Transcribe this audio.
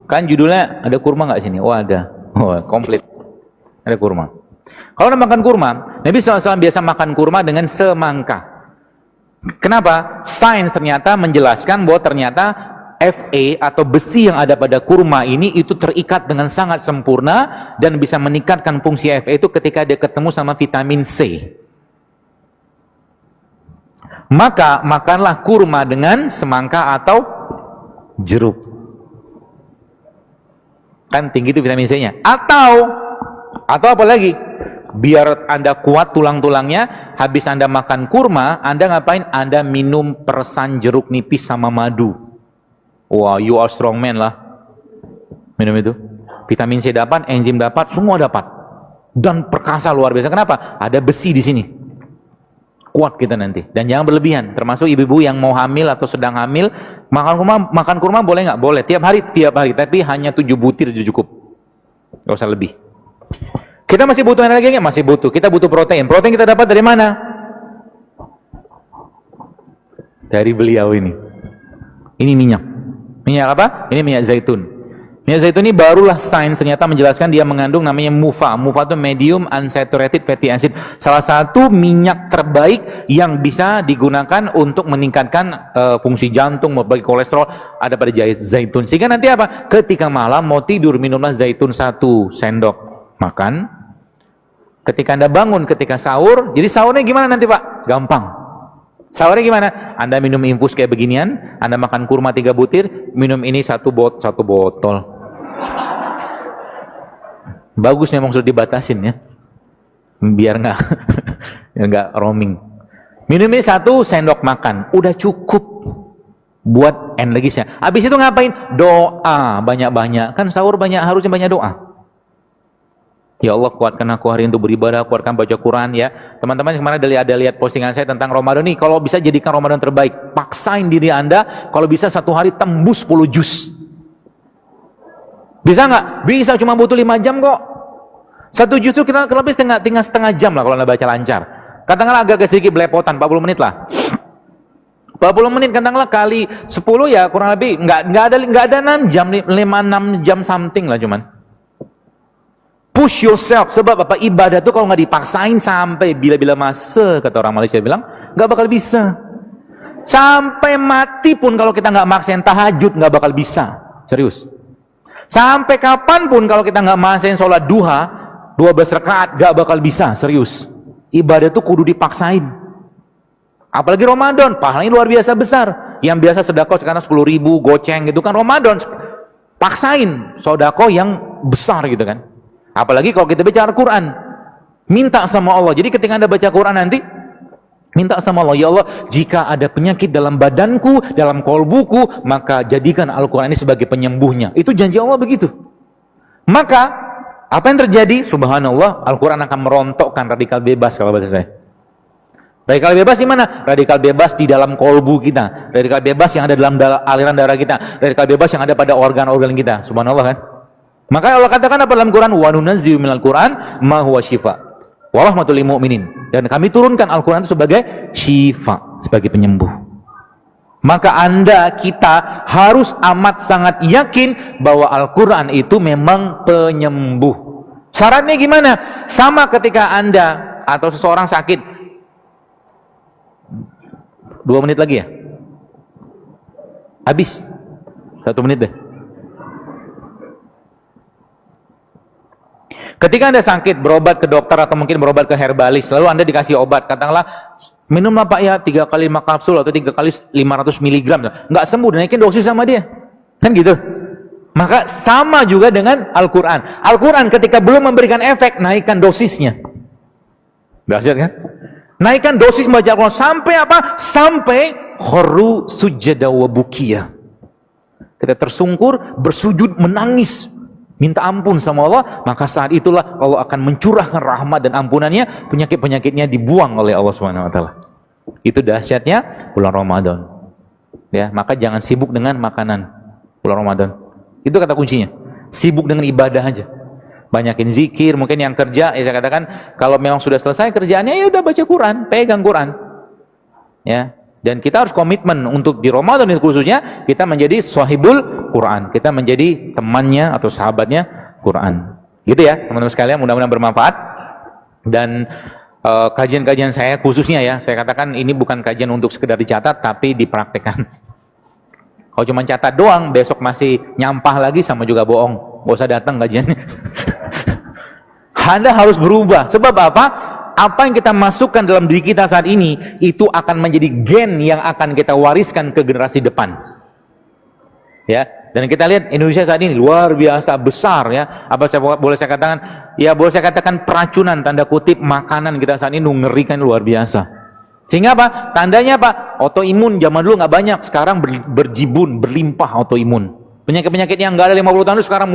Kan judulnya ada kurma nggak sini? Oh ada. Oh komplit. Ada kurma. Kalau makan kurma, Nabi SAW biasa makan kurma dengan semangka. Kenapa? Sains ternyata menjelaskan bahwa ternyata Fa atau besi yang ada pada kurma ini itu terikat dengan sangat sempurna dan bisa meningkatkan fungsi Fa itu ketika dia ketemu sama vitamin C. Maka makanlah kurma dengan semangka atau jeruk. Kan tinggi itu vitamin C-nya. Atau apa lagi? Biar Anda kuat tulang-tulangnya, habis Anda makan kurma, Anda ngapain? Anda minum persan jeruk nipis sama madu. Wah, you are strong man lah. Minum itu. Vitamin C dapat, enzim dapat, semua dapat. Dan perkasa luar biasa. Kenapa? Ada besi di sini. Kuat kita nanti. Dan jangan berlebihan. Termasuk ibu-ibu yang mau hamil atau sedang hamil, makan kurma boleh nggak? Boleh. Tiap hari. Tapi hanya 7 butir itu cukup. Nggak usah lebih. Kita masih butuh energi nggak? Masih butuh. Kita butuh protein. Protein kita dapat dari mana? Dari beliau ini. Ini minyak. Minyak apa? Ini minyak zaitun. Minyak zaitun ini barulah sains ternyata menjelaskan dia mengandung namanya MUFA. MUFA itu medium unsaturated fatty acid. Salah satu minyak terbaik yang bisa digunakan untuk meningkatkan fungsi jantung, membagi kolesterol ada pada zaitun. Sehingga nanti apa? Ketika malam mau tidur minumlah zaitun 1 sendok. Makan. Ketika Anda bangun, ketika sahur, jadi sahurnya gimana nanti Pak? Gampang. Sahurnya gimana? Anda minum infus kayak beginian, Anda makan kurma 3 butir, minum ini 1 botol. Bagus memang sudah dibatasin ya, biar nggak roaming. Minum ini 1 sendok makan, udah cukup buat energisnya. Habis itu ngapain? Doa banyak-banyak. Kan sahur harusnya banyak doa. Ya Allah, kuatkan aku hari untuk beribadah, kuatkan baca Quran ya. Teman-teman kemarin ada lihat postingan saya tentang Ramadan nih. Kalau bisa jadikan Ramadan terbaik, paksain diri Anda. Kalau bisa 1 hari tembus 10 juz. Bisa nggak? Bisa, cuma butuh 5 jam kok. 1 juz itu kira lebih setengah jam lah kalau Anda baca lancar. Katakanlah agak sedikit belepotan, 40 menit lah. 40 menit katakanlah kali 10 ya kurang lebih nggak ada 6 jam, 5-6 jam something lah cuman. Push yourself, sebab apa? Ibadah itu kalau nggak dipaksain sampai bila-bila masa, kata orang Malaysia bilang, nggak bakal bisa. Sampai mati pun kalau kita nggak maksain tahajud, nggak bakal bisa. Serius. Sampai kapanpun kalau kita nggak maksain sholat duha, 12 rakaat, nggak bakal bisa. Serius. Ibadah itu kudu dipaksain. Apalagi Ramadan, pahalanya luar biasa besar. Yang biasa sedekah sekarang 10.000, goceng gitu kan. Ramadan, paksain sedekah yang besar gitu kan. Apalagi kalau kita baca Al-Quran, minta sama Allah. Jadi ketika Anda baca Quran nanti, minta sama Allah, ya Allah, jika ada penyakit dalam badanku, dalam kolbuku, maka jadikan Al-Quran ini sebagai penyembuhnya. Itu janji Allah begitu. Maka, apa yang terjadi? Subhanallah, Al-Quran akan merontokkan radikal bebas kalau bahasa saya. Radikal bebas di mana? Radikal bebas di dalam kolbu kita. Radikal bebas yang ada dalam aliran darah kita. Radikal bebas yang ada pada organ-organ kita. Subhanallah kan? Maka Allah katakan apa dalam Quran? Wa nunazzilu minal Quran ma huwa syifa wa rahmatul lil mu'minin. Dan kami turunkan Al-Quran itu sebagai syifa, sebagai penyembuh. Maka kita harus amat sangat yakin bahwa Al-Quran itu memang penyembuh. Syaratnya gimana? Sama ketika Anda atau seseorang sakit. 2 menit lagi ya? Habis. 1 menit deh. Ketika Anda sakit, berobat ke dokter atau mungkin berobat ke herbalis, lalu Anda dikasih obat, katakanlah, minumlah Pak ya 3 kali 5 kapsul atau 3 kali 500 miligram, nggak sembuh, naikin dosis sama dia, kan gitu. Maka sama juga dengan Al-Quran. Al-Quran ketika belum memberikan efek, naikkan dosisnya. Dahsyat kan? Naikkan dosis membaca Al-Quran sampai apa? Sampai kharru sujada wa bukiya. Kita tersungkur, bersujud, menangis, minta ampun sama Allah, maka saat itulah Allah akan mencurahkan rahmat dan ampunannya, penyakit-penyakitnya dibuang oleh Allah SWT. Itu dahsyatnya bulan Ramadan. Ya, maka jangan sibuk dengan makanan bulan Ramadan. Itu kata kuncinya. Sibuk dengan ibadah aja. Banyakin zikir, mungkin yang kerja, ya saya katakan kalau memang sudah selesai kerjaannya ya udah baca Quran, pegang Quran. Ya. Dan kita harus komitmen untuk di Ramadan itu khususnya kita menjadi sahibul Quran. Kita menjadi temannya atau sahabatnya Quran. Gitu ya, teman-teman sekalian, mudah-mudahan bermanfaat. Dan kajian-kajian saya khususnya ya, saya katakan ini bukan kajian untuk sekedar dicatat, tapi dipraktekkan. Kalau cuma catat doang, besok masih nyampah lagi, sama juga bohong. Gak usah datang kajiannya. Anda harus berubah. Sebab apa? Apa yang kita masukkan dalam diri kita saat ini, itu akan menjadi gen yang akan kita wariskan ke generasi depan. Ya, dan kita lihat Indonesia saat ini luar biasa besar ya. Apa boleh saya katakan? Ya, boleh saya katakan peracunan tanda kutip makanan kita saat ini mengerikan luar biasa. Sehingga apa? Tandanya apa? Autoimun zaman dulu nggak banyak, sekarang berjibun, berlimpah autoimun. Penyakit-penyakit yang nggak ada 50 tahun itu sekarang